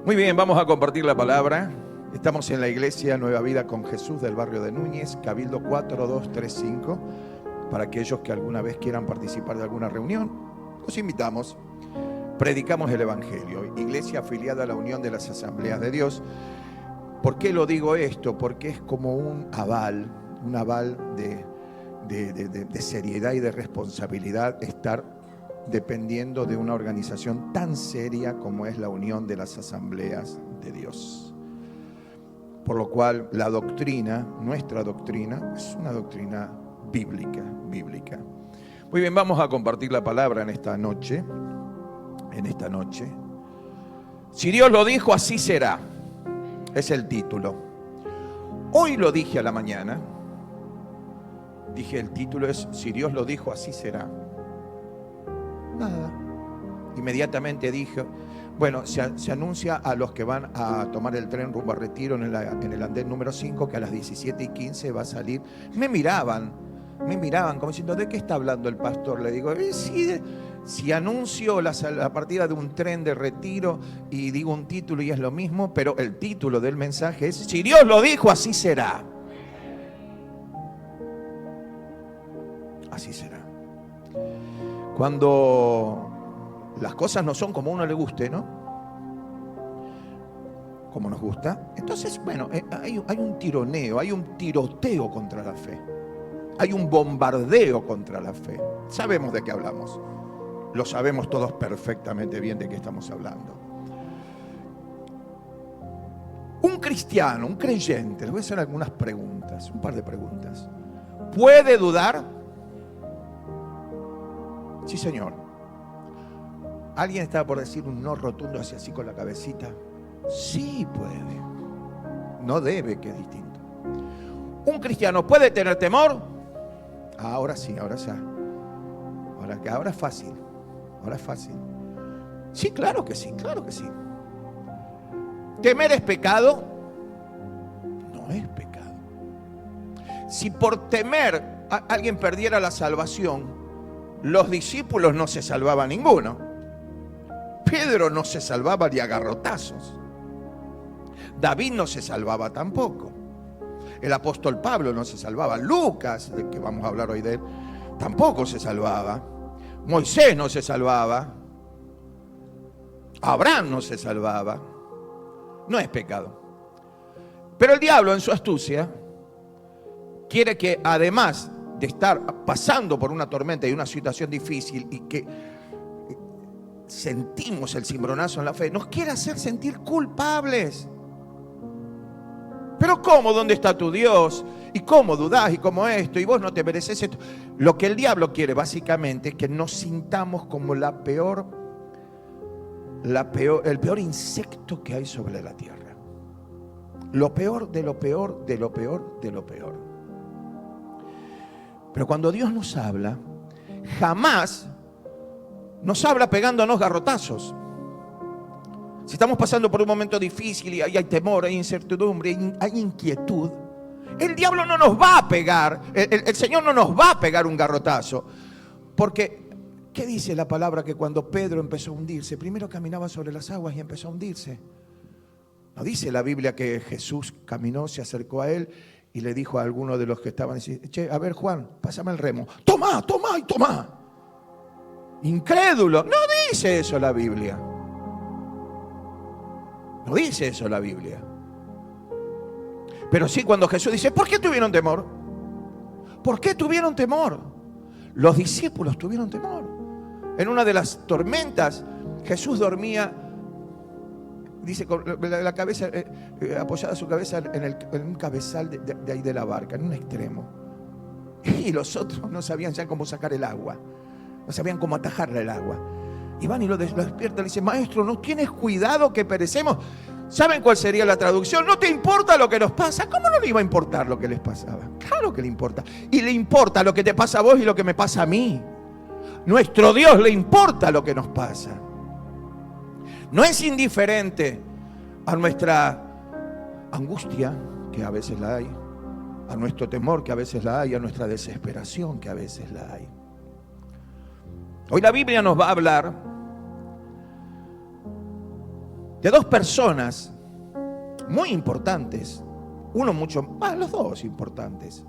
Muy bien, vamos a compartir la palabra. Estamos en la iglesia Nueva Vida con Jesús del barrio de Núñez, Cabildo 4235. Para aquellos que alguna vez quieran participar de alguna reunión, los invitamos. Predicamos el Evangelio, iglesia afiliada a la Unión de las Asambleas de Dios. ¿Por qué lo digo esto? Porque es como un aval de seriedad y de responsabilidad estar dependiendo de una organización tan seria como es la Unión de las Asambleas de Dios. Por lo cual la doctrina, nuestra doctrina, es una doctrina bíblica. Muy bien, vamos a compartir la palabra en esta noche. Si Dios lo dijo, así será. Es el título. Hoy lo dije a la mañana. El título es Si Dios lo dijo, así será. Nada. Inmediatamente dije, bueno, se anuncia a los que van a tomar el tren rumbo a Retiro en el andén número 5 que a las 17:15 va a salir. Me miraban como diciendo, ¿de qué está hablando el pastor? Le digo, si anuncio la partida de un tren de Retiro y digo un título y es lo mismo, pero el título del mensaje es Si Dios lo dijo, así será. Así será. Cuando las cosas no son como a uno le guste, ¿no? Como nos gusta. Entonces, bueno, hay un tironeo, hay un tiroteo contra la fe. Hay un bombardeo contra la fe. Sabemos de qué hablamos. Lo sabemos todos perfectamente bien de qué estamos hablando. Un cristiano, un creyente, les voy a hacer algunas preguntas, un par de preguntas. ¿Puede dudar? Sí, señor. ¿Alguien estaba por decir un no rotundo hacia así con la cabecita? Sí puede. No debe, que es distinto. ¿Un cristiano puede tener temor? Ahora sí, ahora ya. Ahora es fácil. Ahora es fácil. Sí, claro que sí. ¿Temer es pecado? No es pecado. Si por temer alguien perdiera la salvación, los discípulos no se salvaba ninguno. Pedro no se salvaba ni a garrotazos. David no se salvaba tampoco. El apóstol Pablo no se salvaba. Lucas, del que vamos a hablar hoy de él, tampoco se salvaba. Moisés no se salvaba. Abraham no se salvaba. No es pecado. Pero el diablo, en su astucia, quiere que además de estar pasando por una tormenta y una situación difícil y que sentimos el cimbronazo en la fe, nos quiere hacer sentir culpables. Pero ¿cómo? ¿Dónde está tu Dios? ¿Y cómo dudás? ¿Y cómo esto? ¿Y vos no te mereces esto? Lo que el diablo quiere básicamente es que nos sintamos como el peor insecto que hay sobre la tierra. Lo peor de lo peor, de lo peor, de lo peor. Pero cuando Dios nos habla, jamás nos habla pegándonos garrotazos. Si estamos pasando por un momento difícil y hay temor, hay incertidumbre, hay inquietud, el diablo no nos va a pegar, el Señor no nos va a pegar un garrotazo. Porque, ¿qué dice la palabra? Que cuando Pedro empezó a hundirse, primero caminaba sobre las aguas y empezó a hundirse. No dice la Biblia que Jesús caminó, se acercó a él y le dijo a alguno de los que estaban, che, a ver Juan, pásame el remo. Tomá. Incrédulo. No dice eso la Biblia. No dice eso la Biblia. Pero sí cuando Jesús dice, ¿por qué tuvieron temor? ¿Por qué tuvieron temor? Los discípulos tuvieron temor. En una de las tormentas, Jesús dormía, dice, con la cabeza, apoyada su cabeza en un cabezal de ahí de la barca, en un extremo. Y los otros no sabían ya cómo sacar el agua. No sabían cómo atajarle el agua. Y van y lo despiertan y le dicen, maestro, ¿no tienes cuidado que perecemos? ¿Saben cuál sería la traducción? ¿No te importa lo que nos pasa? ¿Cómo no le iba a importar lo que les pasaba? Claro que le importa. Y le importa lo que te pasa a vos y lo que me pasa a mí. Nuestro Dios le importa lo que nos pasa. No es indiferente a nuestra angustia, que a veces la hay, a nuestro temor, que a veces la hay, a nuestra desesperación, que a veces la hay. Hoy la Biblia nos va a hablar de dos personas muy importantes, los dos importantes,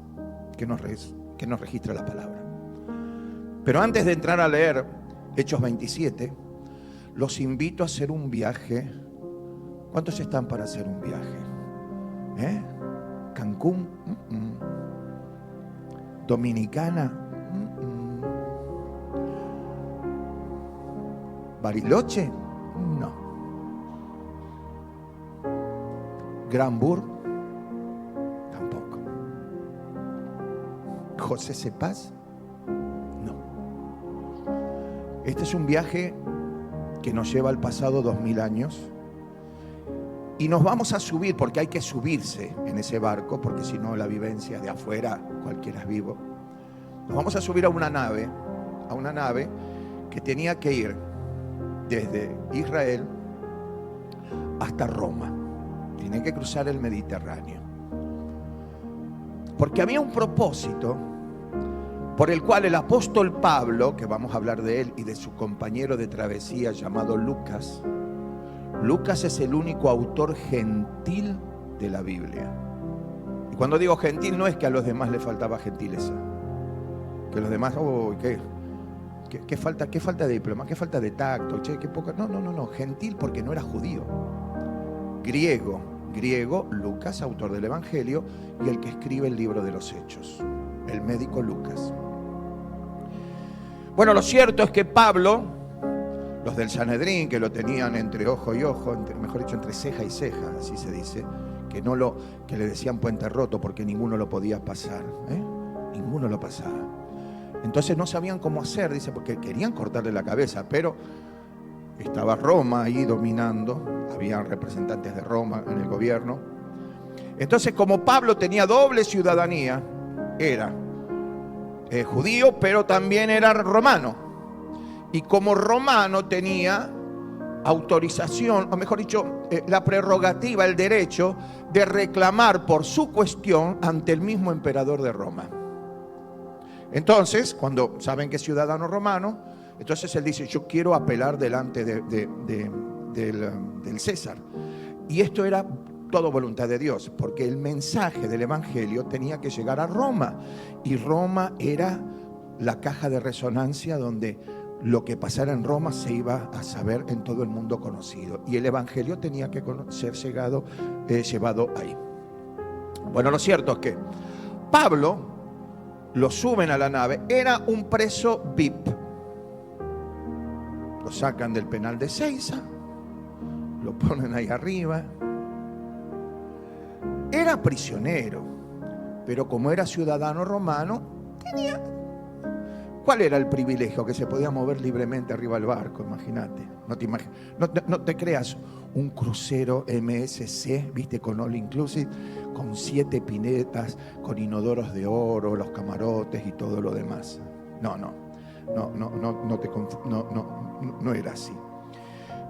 que nos registra la palabra. Pero antes de entrar a leer Hechos 27, los invito a hacer un viaje. ¿Cuántos están para hacer un viaje? ¿Cancún? ¿Dominicana? ¿Bariloche? No. ¿Granburg? Tampoco. ¿José Cepaz? No. Este es un viaje que nos lleva al pasado 2000 años. Y nos vamos a subir, porque hay que subirse en ese barco, porque si no la vivencia de afuera, cualquiera es vivo. Nos vamos a subir a una nave que tenía que ir desde Israel hasta Roma. Tiene que cruzar el Mediterráneo. Porque había un propósito por el cual el apóstol Pablo, que vamos a hablar de él y de su compañero de travesía llamado Lucas es el único autor gentil de la Biblia. Y cuando digo gentil, no es que a los demás les faltaba gentileza, que los demás, qué falta de diploma, qué falta de tacto, qué poca. No, gentil porque no era judío. Griego, Lucas, autor del Evangelio, y el que escribe el libro de los Hechos, el médico Lucas. Bueno, lo cierto es que Pablo, los del Sanedrín, que lo tenían entre ojo y ojo, mejor dicho, entre ceja y ceja, así se dice, que le decían puente roto porque ninguno lo podía pasar, ninguno lo pasaba. Entonces no sabían cómo hacer, dice, porque querían cortarle la cabeza, pero estaba Roma ahí dominando, había representantes de Roma en el gobierno. Entonces, como Pablo tenía doble ciudadanía, era judío, pero también era romano. Y como romano tenía autorización, o mejor dicho, la prerrogativa, el derecho de reclamar por su cuestión ante el mismo emperador de Roma. Entonces, cuando saben que es ciudadano romano, entonces él dice, yo quiero apelar delante del César. Y esto era todo voluntad de Dios, porque el mensaje del Evangelio tenía que llegar a Roma. Y Roma era la caja de resonancia donde lo que pasara en Roma se iba a saber en todo el mundo conocido. Y el Evangelio tenía que ser llevado ahí. Bueno, lo cierto es que Pablo lo suben a la nave, era un preso VIP. Lo sacan del penal de Seiza, lo ponen ahí arriba. Era prisionero, pero como era ciudadano romano, tenía... ¿Cuál era el privilegio? Que se podía mover libremente arriba del barco, imagínate. No te creas un crucero MSC, viste, con all inclusive, con 7 pinetas, con inodoros de oro, los camarotes y todo lo demás. No era así.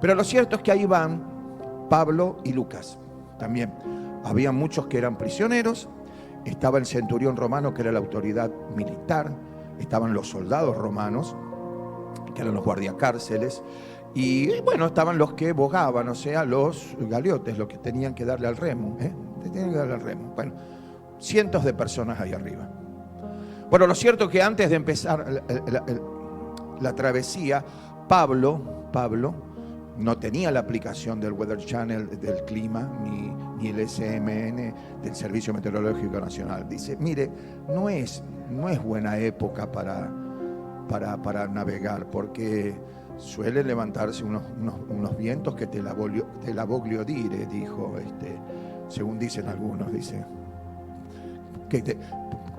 Pero lo cierto es que ahí van Pablo y Lucas. También había muchos que eran prisioneros, estaba el centurión romano, que era la autoridad militar, estaban los soldados romanos, que eran los guardiacárceles, y bueno, estaban los que bogaban, o sea, los galeotes, los que tenían que darle al remo, Bueno, cientos de personas ahí arriba. Bueno, lo cierto es que antes de empezar la travesía, Pablo no tenía la aplicación del Weather Channel, del clima, ni el SMN del Servicio Meteorológico Nacional. Dice, mire, no es buena época para navegar, porque suelen levantarse unos vientos que te la voglio dire, dijo, según dicen algunos, dice,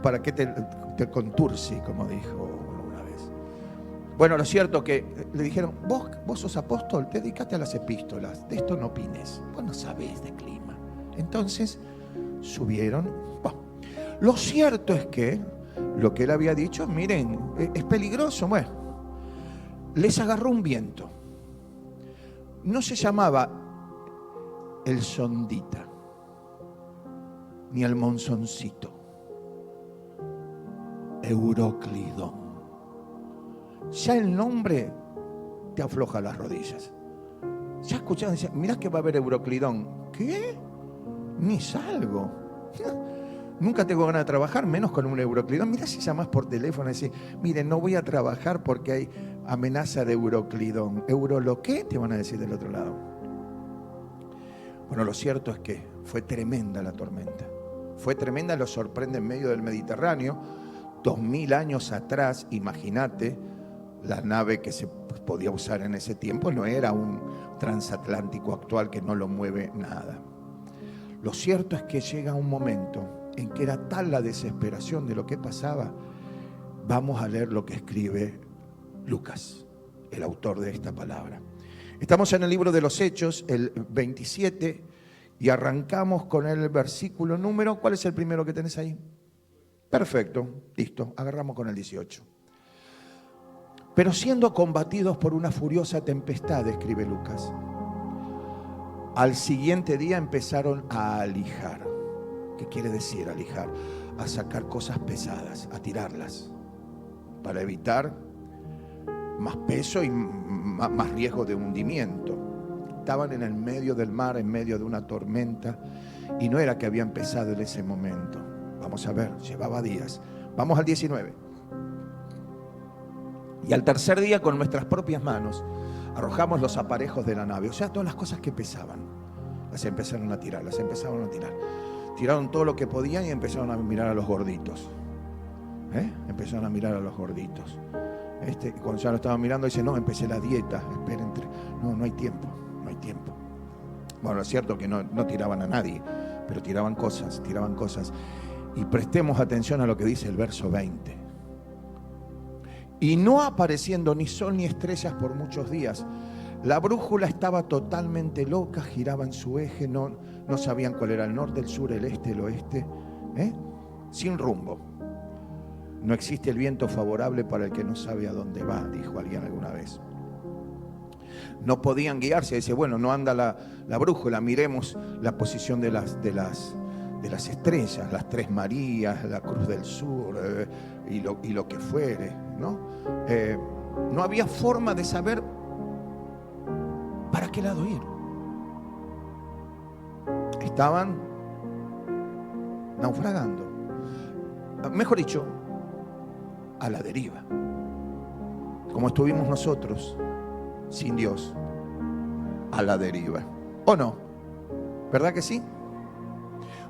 para que te contursi, como dijo una vez. Bueno, lo cierto que le dijeron, vos sos apóstol, dedícate a las epístolas, de esto no opines, vos no sabés de clima. Entonces subieron. Lo cierto es que lo que él había dicho, miren, es peligroso. Bueno, les agarró un viento. No se llamaba el sondita, ni el monzoncito, Euroclidón. Ya el nombre te afloja las rodillas. Ya escucharon, decían, mirá que va a haber Euroclidón. ¿Qué? Ni salgo. Nunca tengo ganas de trabajar, menos con un Euroclidón. Mirá si llamás por teléfono y decís, mire, no voy a trabajar porque hay amenaza de Euroclidón. ¿Euro lo qué? Te van a decir del otro lado. Bueno, lo cierto es que fue tremenda la tormenta. Fue tremenda, lo sorprende en medio del Mediterráneo. 2000 años atrás, imagínate, la nave que se podía usar en ese tiempo no era un transatlántico actual que no lo mueve nada. Lo cierto es que llega un momento en que era tal la desesperación de lo que pasaba. Vamos a leer lo que escribe Lucas, el autor de esta palabra. Estamos en el libro de los Hechos, el 27, y arrancamos con el versículo número. ¿Cuál es el primero que tenés ahí? Perfecto, listo, agarramos con el 18. Pero siendo combatidos por una furiosa tempestad, escribe Lucas, al siguiente día empezaron a alijar. ¿Qué quiere decir alijar? A sacar cosas pesadas, a tirarlas, para evitar más peso y más riesgo de hundimiento. Estaban en el medio del mar, en medio de una tormenta, y no era que había empezado en ese momento. Vamos a ver, llevaba días. Vamos al 19. Y al tercer día, con nuestras propias manos, arrojamos los aparejos de la nave, o sea, todas las cosas que pesaban, las empezaron a tirar, Tiraron todo lo que podían y empezaron a mirar a los gorditos. Empezaron a mirar a los gorditos. Cuando ya lo estaban mirando, dice, no, empecé la dieta, esperen, no hay tiempo. Bueno, es cierto que no tiraban a nadie, pero tiraban cosas. Y prestemos atención a lo que dice el verso 20. Y no apareciendo ni sol ni estrellas por muchos días, la brújula estaba totalmente loca, giraba en su eje, no sabían cuál era el norte, el sur, el este, el oeste, sin rumbo. No existe el viento favorable para el que no sabe a dónde va, dijo alguien alguna vez. No podían guiarse, dice, bueno, no anda la brújula, miremos la posición de las estrellas, las Tres Marías, la Cruz del Sur y lo que fuere, ¿no? No había forma de saber para qué lado ir. Estaban naufragando, mejor dicho, a la deriva, como estuvimos nosotros sin Dios, a la deriva, ¿o no? ¿Verdad que sí?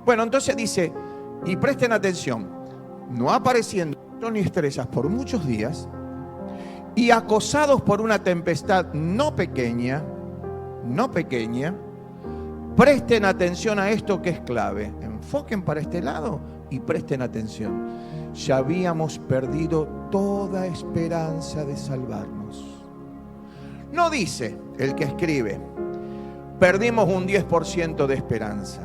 Bueno, entonces dice, y presten atención, no apareciendo ni estrellas por muchos días, y acosados por una tempestad no pequeña, presten atención a esto que es clave. Enfoquen para este lado y presten atención. Ya habíamos perdido toda esperanza de salvarnos. No dice el que escribe, perdimos un 10% de esperanza.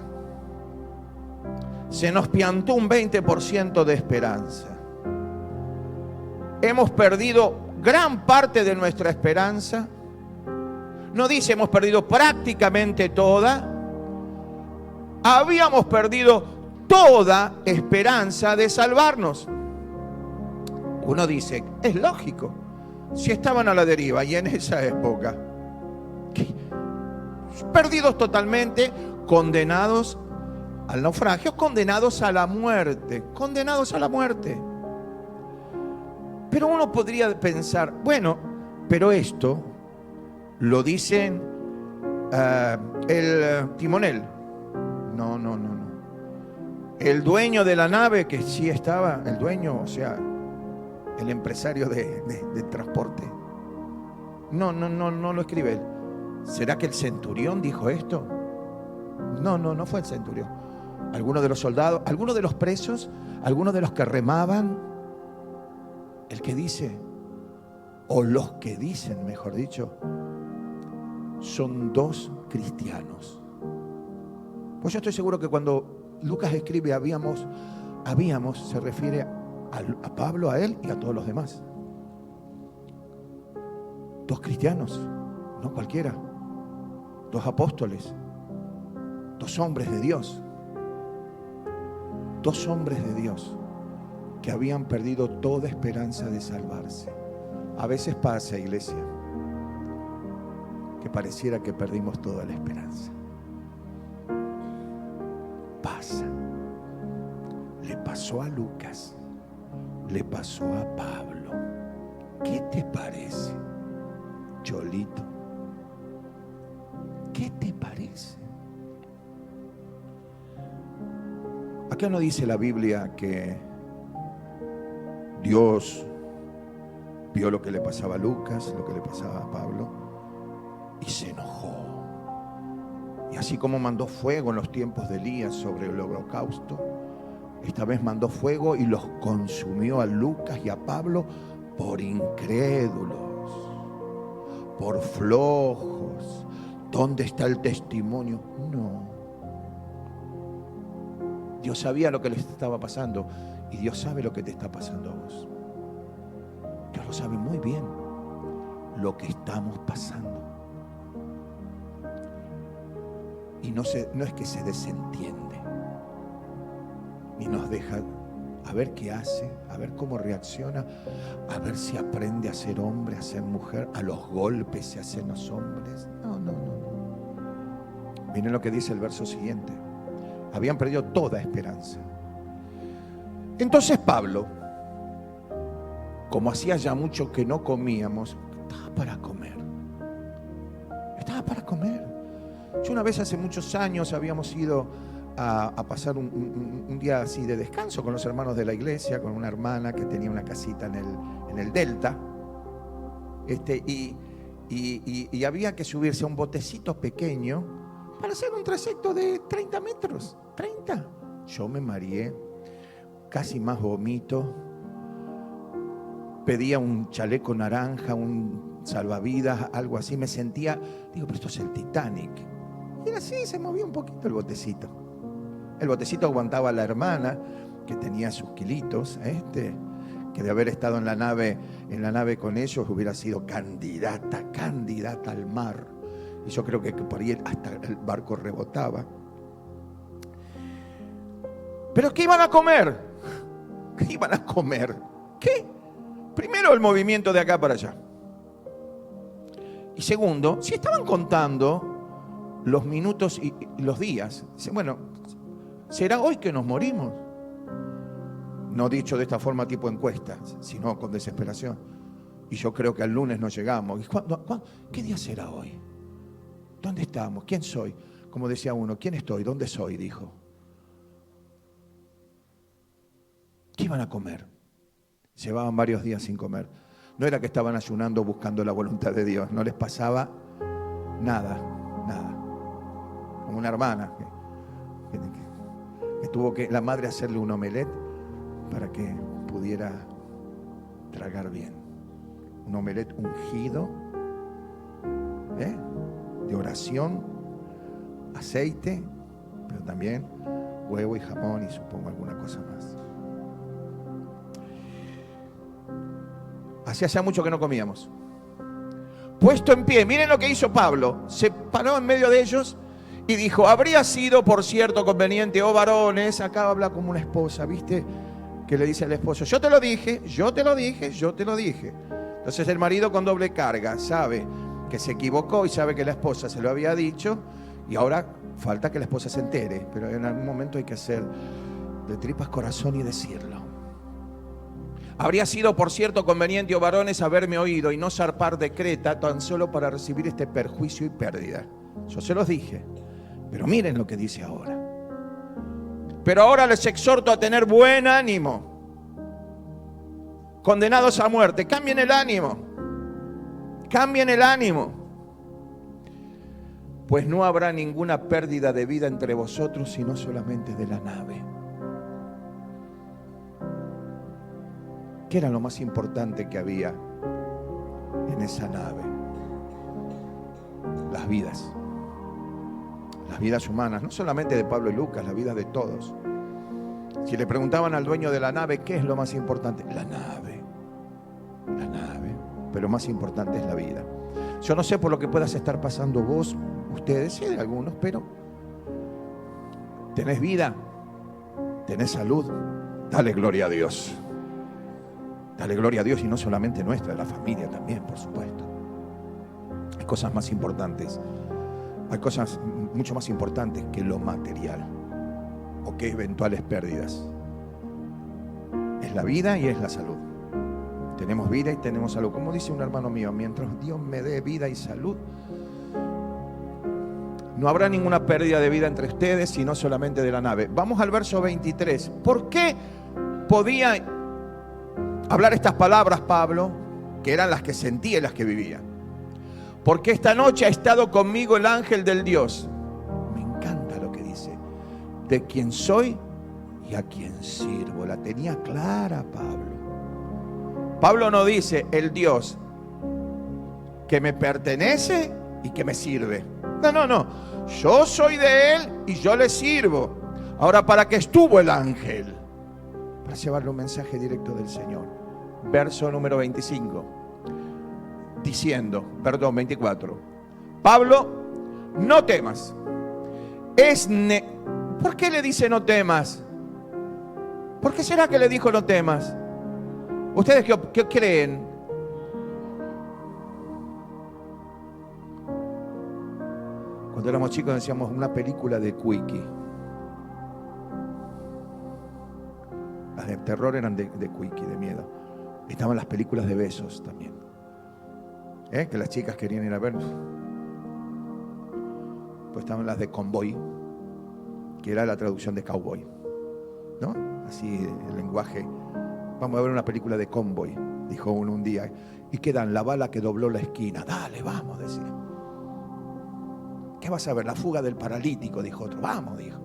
Se nos piantó un 20% de esperanza. Hemos perdido gran parte de nuestra esperanza. No dice hemos perdido prácticamente toda. Habíamos perdido toda esperanza de salvarnos. Uno dice, es lógico, si estaban a la deriva y en esa época, perdidos totalmente, condenados al naufragio, condenados a la muerte. Pero uno podría pensar, bueno, pero esto lo dicen el timonel. No. El dueño de la nave, que sí estaba, el dueño, o sea, el empresario de transporte. No lo escribe él. ¿Será que el centurión dijo esto? No fue el centurión. Algunos de los soldados, algunos de los presos, algunos de los que remaban. El que dice, o los que dicen, mejor dicho, son dos cristianos. Pues yo estoy seguro que cuando Lucas escribe habíamos, se refiere a Pablo, a él y a todos los demás. Dos cristianos, no cualquiera. Dos apóstoles, dos hombres de Dios. Dos hombres de Dios que habían perdido toda esperanza de salvarse. A veces pasa, iglesia, que pareciera que perdimos toda la esperanza. Pasa. Le pasó a Lucas, le pasó a Pablo. ¿Qué te parece, Cholito? ¿Qué te parece? Acá no dice la Biblia que Dios vio lo que le pasaba a Lucas, lo que le pasaba a Pablo, y se enojó. Y así como mandó fuego en los tiempos de Elías sobre el holocausto, esta vez mandó fuego y los consumió a Lucas y a Pablo por incrédulos, por flojos. ¿Dónde está el testimonio? No. Dios sabía lo que les estaba pasando y Dios sabe lo que te está pasando a vos. Dios lo sabe muy bien lo que estamos pasando. Y no es que se desentiende, ni nos deja a ver qué hace, a ver cómo reacciona, a ver si aprende a ser hombre, a ser mujer, a los golpes se hacen los hombres. No. Miren lo que dice el verso siguiente. Habían perdido toda esperanza. Entonces Pablo, como hacía ya mucho que no comíamos, estaba para comer. Yo una vez hace muchos años habíamos ido a pasar un día así de descanso con los hermanos de la iglesia, con una hermana que tenía una casita en el Delta, y había que subirse a un botecito pequeño para hacer un trayecto de 30 metros. 30. Yo me mareé, casi más vomito. Pedía un chaleco naranja, un salvavidas, algo así. Me sentía, digo, pero esto es el Titanic. Y era así, se movía un poquito el botecito. El botecito aguantaba a la hermana, que tenía sus kilitos, que de haber estado en la nave con ellos hubiera sido candidata al mar. Y yo creo que por ahí hasta el barco rebotaba. ¿Pero qué iban a comer? ¿Qué iban a comer? ¿Qué? Primero, el movimiento de acá para allá. Y segundo, si estaban contando los minutos y los días, bueno, ¿será hoy que nos morimos? No dicho de esta forma tipo encuesta, sino con desesperación. Y yo creo que al lunes no llegamos. ¿Y qué día será hoy? ¿Dónde estamos? ¿Quién soy? Como decía uno, ¿quién estoy? ¿Dónde soy? Dijo. ¿Qué iban a comer? Llevaban varios días sin comer. No era que estaban ayunando buscando la voluntad de Dios. No les pasaba nada. Como una hermana que tuvo que la madre hacerle un omelette para que pudiera tragar bien. Un omelette ungido, de oración, aceite, pero también huevo y jamón y supongo alguna cosa más. Hacía mucho que no comíamos. Puesto en pie, miren lo que hizo Pablo. Se paró en medio de ellos y dijo: habría sido, por cierto, conveniente, oh varones. Acá habla como una esposa, ¿viste? Que le dice al esposo: yo te lo dije. Entonces el marido, con doble carga, sabe que se equivocó y sabe que la esposa se lo había dicho, y ahora falta que la esposa se entere, pero en algún momento hay que hacer de tripas corazón y decirlo. Habría sido, por cierto, conveniente, oh varones, haberme oído y no zarpar de Creta tan solo para recibir este perjuicio y pérdida. Yo se los dije, pero miren lo que dice ahora. Pero ahora les exhorto a tener buen ánimo. Condenados a muerte, cambien el ánimo. Pues no habrá ninguna pérdida de vida entre vosotros, sino solamente de la nave. ¿Qué era lo más importante que había en esa nave? Las vidas humanas, no solamente de Pablo y Lucas, las vidas de todos. Si le preguntaban al dueño de la nave, ¿qué es lo más importante? La nave, pero más importante es la vida. Yo no sé por lo que puedas estar pasando vos, ustedes, sí, de algunos, pero tenés vida, tenés salud, dale gloria a Dios. Dale gloria a Dios, y no solamente nuestra, de la familia también, por supuesto. Hay cosas más importantes. Hay cosas mucho más importantes que lo material o que eventuales pérdidas. Es la vida y es la salud. Tenemos vida y tenemos salud. Como dice un hermano mío, mientras Dios me dé vida y salud, no habrá ninguna pérdida de vida entre ustedes, sino solamente de la nave. Vamos al verso 23. ¿Por qué podía hablar estas palabras Pablo, que eran las que sentía y las que vivía? Porque esta noche ha estado conmigo el ángel del Dios. Me encanta lo que dice. De quién soy y a quién sirvo. La tenía clara Pablo. Pablo no dice el Dios que me pertenece y que me sirve. No. Yo soy de Él y yo le sirvo. Ahora, ¿para qué estuvo el ángel? Para llevarle un mensaje directo del Señor. Verso número 25. Diciendo, 24. Pablo, no temas. ¿Por qué le dice no temas? ¿Por qué será que le dijo no temas? ¿Ustedes qué creen? Cuando éramos chicos decíamos una película de Quickie. Las de terror eran de Quickie, de miedo. Estaban las películas de besos también. Que las chicas querían ir a ver. Pues estaban las de Convoy, que era la traducción de cowboy, ¿no? Así el lenguaje. Vamos a ver una película de Convoy, dijo uno un día. ¿Y qué dan? La bala que dobló la esquina. Dale, vamos, decía. ¿Qué vas a ver? La fuga del paralítico, dijo otro. Vamos, dijo.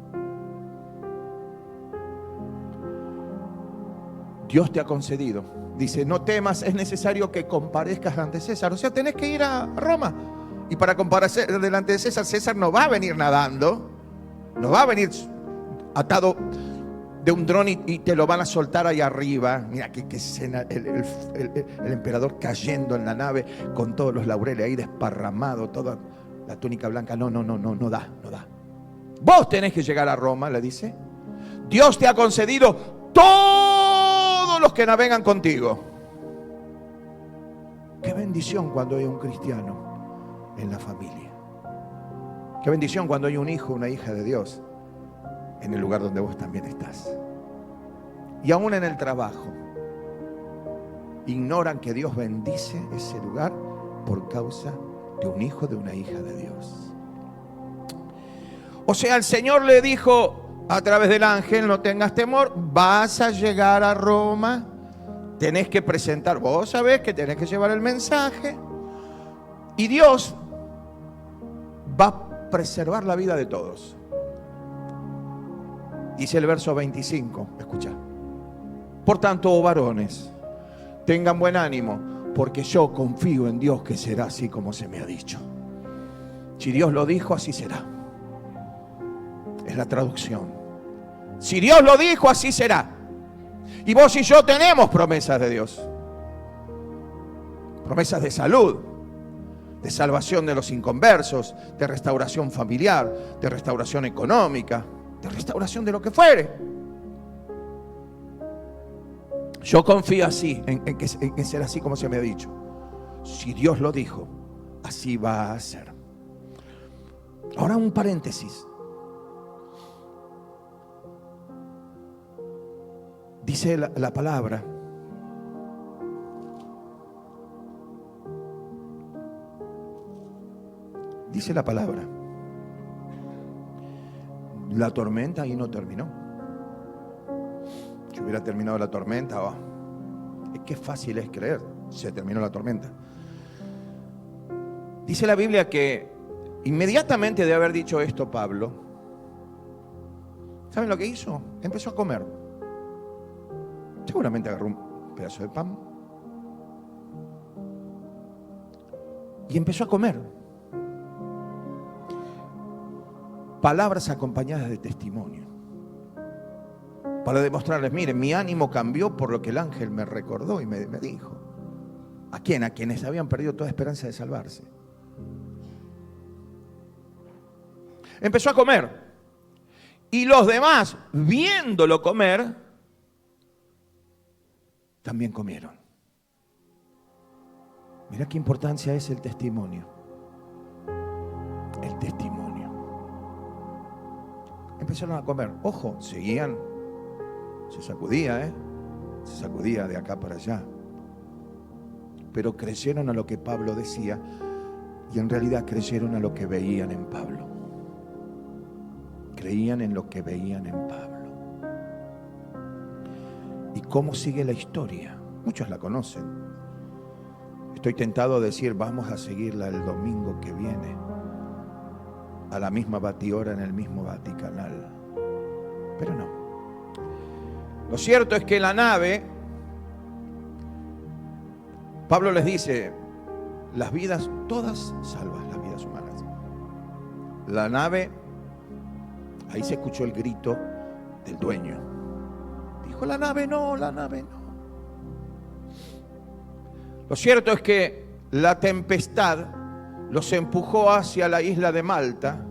Dios te ha concedido. Dice, no temas, es necesario que comparezcas ante César. O sea, tenés que ir a Roma. Y para comparecer delante de César, César no va a venir nadando. No va a venir atado de un dron y te lo van a soltar ahí arriba. Mira qué escena, el emperador cayendo en la nave con todos los laureles ahí desparramados, toda la túnica blanca. No da. Vos tenés que llegar a Roma, le dice. Dios te ha concedido todos los que navegan contigo. Qué bendición cuando hay un cristiano en la familia. Qué bendición cuando hay un hijo, una hija de Dios en el lugar donde vos también estás. Y aún en el trabajo ignoran que Dios bendice ese lugar por causa de un hijo, de una hija de Dios. O sea, el Señor le dijo a través del ángel, no tengas temor, vas a llegar a Roma, tenés que presentar, vos sabés que tenés que llevar el mensaje y Dios va a preservar la vida de todos. Dice el verso 25, escucha. Por tanto, oh varones, tengan buen ánimo, porque yo confío en Dios que será así como se me ha dicho. Si Dios lo dijo, así será. Es la traducción. Si Dios lo dijo, así será. Y vos y yo tenemos promesas de Dios. Promesas de salud, de salvación de los inconversos, de restauración familiar, de restauración económica, de restauración de lo que fuere. Yo confío así, en ser así como se me ha dicho. Si Dios lo dijo, así va a ser. Ahora un paréntesis. Dice la palabra. Dice la palabra. La tormenta ahí no terminó. Si hubiera terminado la tormenta, es que fácil es creer, se terminó la tormenta. Dice la Biblia que inmediatamente de haber dicho esto Pablo, ¿saben lo que hizo? Empezó a comer. Seguramente agarró un pedazo de pan y empezó a comer. Palabras acompañadas de testimonio. Para demostrarles, miren, mi ánimo cambió por lo que el ángel me recordó y me dijo. ¿A quién? A quienes habían perdido toda esperanza de salvarse. Empezó a comer. Y los demás, viéndolo comer, también comieron. Mira qué importancia es el testimonio. el testimonio. Empezaron a comer. Ojo, seguían. Se sacudía, se sacudía de acá para allá. Pero creyeron a lo que Pablo decía y en realidad creyeron a lo que veían en Pablo. Creían en lo que veían en Pablo. ¿Y cómo sigue la historia? Muchos la conocen. Estoy tentado a decir, vamos a seguirla el domingo que viene, a la misma batihora en el mismo Vaticanal. Pero no. Lo cierto es que la nave, Pablo les dice, las vidas todas salvas, las vidas humanas. La nave, ahí se escuchó el grito del dueño. Dijo, la nave no, la nave no. Lo cierto es que la tempestad los empujó hacia la isla de Malta.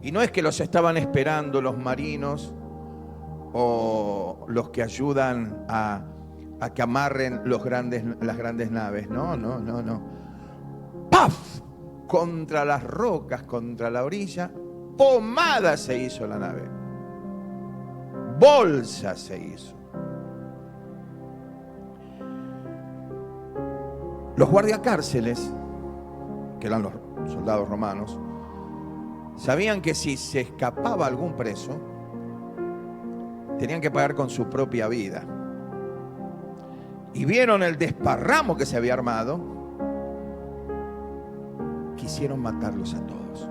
Y no es que los estaban esperando los marinos o los que ayudan a que amarren las grandes naves. No. ¡Paf! Contra las rocas, contra la orilla, pomada se hizo la nave. Bolsa se hizo. Los guardiacárceles, que eran los soldados romanos, sabían que si se escapaba algún preso, tenían que pagar con su propia vida. Y vieron el desparramo que se había armado, quisieron matarlos a todos.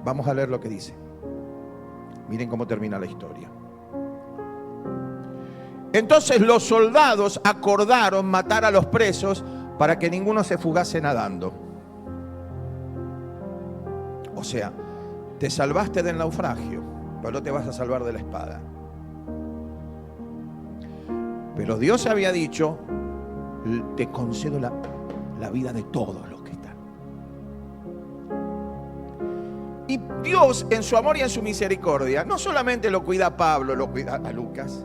Vamos a leer lo que dice. Miren cómo termina la historia. Entonces los soldados acordaron matar a los presos para que ninguno se fugase nadando. O sea, te salvaste del naufragio, pero no te vas a salvar de la espada. Pero Dios había dicho, te concedo la vida de todos los que están. Y Dios, en su amor y en su misericordia, no solamente lo cuida a Pablo, lo cuida a Lucas,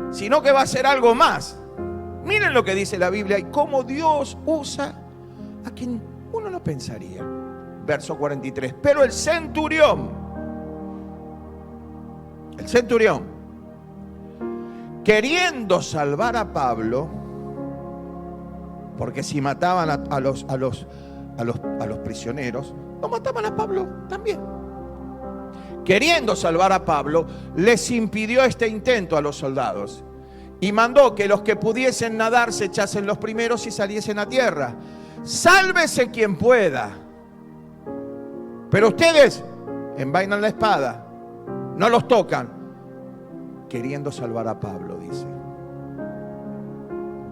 sino que va a hacer algo más. Miren lo que dice la Biblia y cómo Dios usa a quien uno no pensaría. Verso 43. Pero el centurión, queriendo salvar a Pablo, porque si mataban a los prisioneros, no mataban a Pablo también. Queriendo salvar a Pablo, les impidió este intento a los soldados y mandó que los que pudiesen nadar se echasen los primeros y saliesen a tierra. Sálvese quien pueda. Pero ustedes envainan la espada, no los tocan, queriendo salvar a Pablo, dice.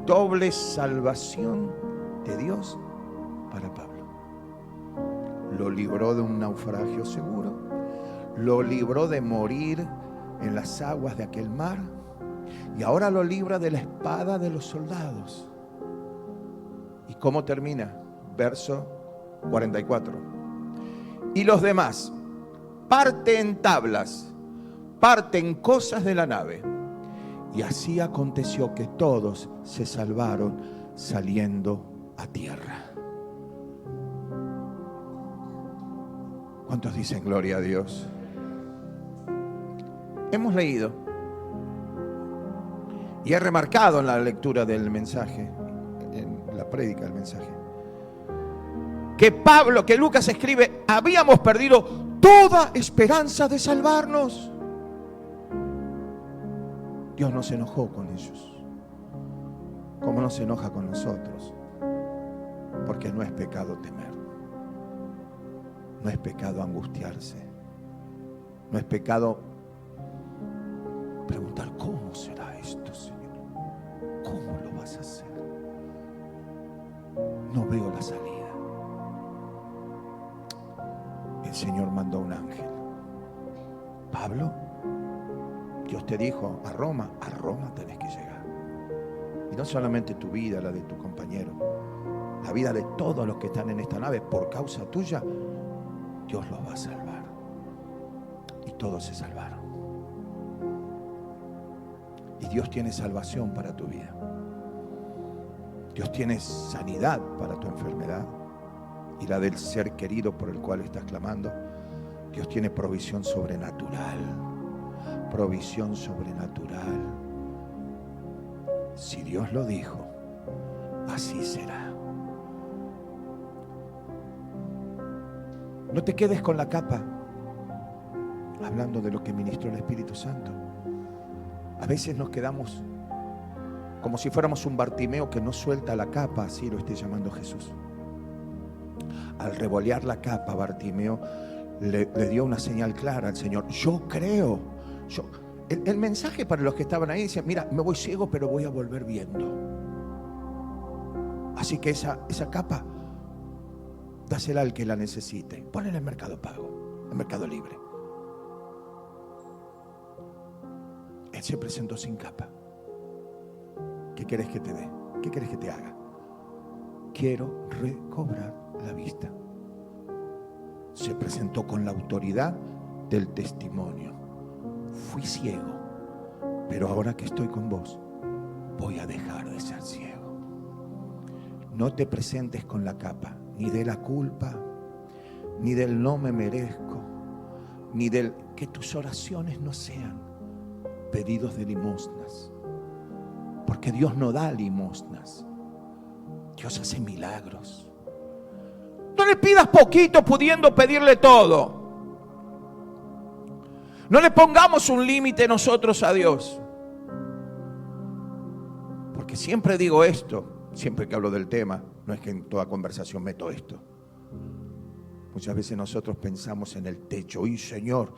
Doble salvación de Dios para Pablo. Lo libró de un naufragio seguro, lo libró de morir en las aguas de aquel mar y ahora lo libra de la espada de los soldados. ¿Y cómo termina? Verso 44. Y los demás parten tablas, parten cosas de la nave. Y así aconteció que todos se salvaron saliendo a tierra. ¿Cuántos dicen gloria a Dios? Hemos leído y he remarcado en la lectura del mensaje, en la prédica del mensaje, que Lucas escribe, habíamos perdido toda esperanza de salvarnos. Dios no se enojó con ellos, como no se enoja con nosotros, porque no es pecado temer, no es pecado angustiarse, no es pecado preguntar, ¿cómo será esto, Señor? ¿Cómo lo vas a hacer? No veo la salida. El Señor mandó un ángel. Pablo, Dios te dijo a Roma tenés que llegar. Y no solamente tu vida, la de tu compañero, la vida de todos los que están en esta nave, por causa tuya, Dios los va a salvar. Y todos se salvaron. Y Dios tiene salvación para tu vida. Dios tiene sanidad para tu enfermedad. y la del ser querido por el cual estás clamando, Dios tiene provisión sobrenatural. Provisión sobrenatural. Si Dios lo dijo, así será. No te quedes con la capa, hablando de lo que ministró el Espíritu Santo. A veces nos quedamos como si fuéramos un Bartimeo que no suelta la capa, así lo esté llamando Jesús. Al revolear la capa, Bartimeo le dio una señal clara al Señor. Yo creo. El mensaje para los que estaban ahí decía: mira, me voy ciego, pero voy a volver viendo. Así que esa capa, dásela al que la necesite. Ponela en Mercado Pago, en Mercado Libre. Él se presentó sin capa. ¿Qué querés que te dé? ¿Qué querés que te haga? Quiero recobrar la vista. Se presentó con la autoridad del testimonio. Fui ciego, pero ahora que estoy con vos, voy a dejar de ser ciego. No te presentes con la capa, ni de la culpa, ni del no me merezco, ni del que tus oraciones no sean pedidos de limosnas. Porque Dios no da limosnas. Dios hace milagros. No le pidas poquito pudiendo pedirle todo. No le pongamos un límite nosotros a Dios. Porque siempre digo esto, siempre que hablo del tema, no es que en toda conversación meto esto. Muchas veces nosotros pensamos en el techo. Y Señor,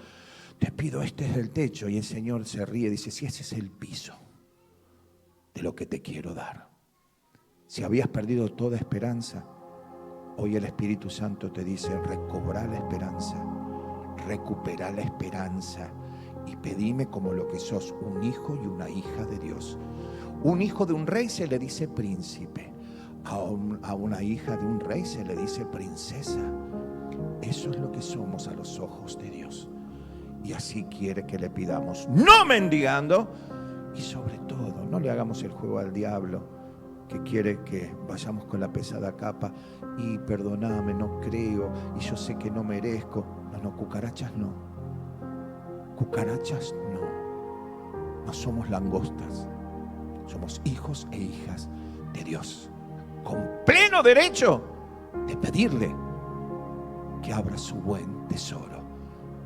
te pido, este es el techo. Y el Señor se ríe y dice: si ese es el piso de lo que te quiero dar. Si habías perdido toda esperanza, hoy el Espíritu Santo te dice: recobra la esperanza, recupera la esperanza y pedime como lo que sos, un hijo y una hija de Dios. Un hijo de un rey se le dice príncipe, a una hija de un rey se le dice princesa. Eso es lo que somos a los ojos de Dios. Y así quiere que le pidamos, no mendigando. Y sobre todo, no le hagamos el juego al diablo, que quiere que vayamos con la pesada capa. Y perdóname, no creo, y yo sé que no merezco. No, cucarachas no. Cucarachas no. No somos langostas. Somos hijos e hijas de Dios, con pleno derecho de pedirle que abra su buen tesoro,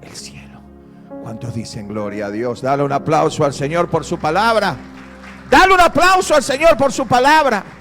el cielo. ¿Cuántos dicen gloria a Dios? Dale un aplauso al Señor por su palabra. Dale un aplauso al Señor por su palabra.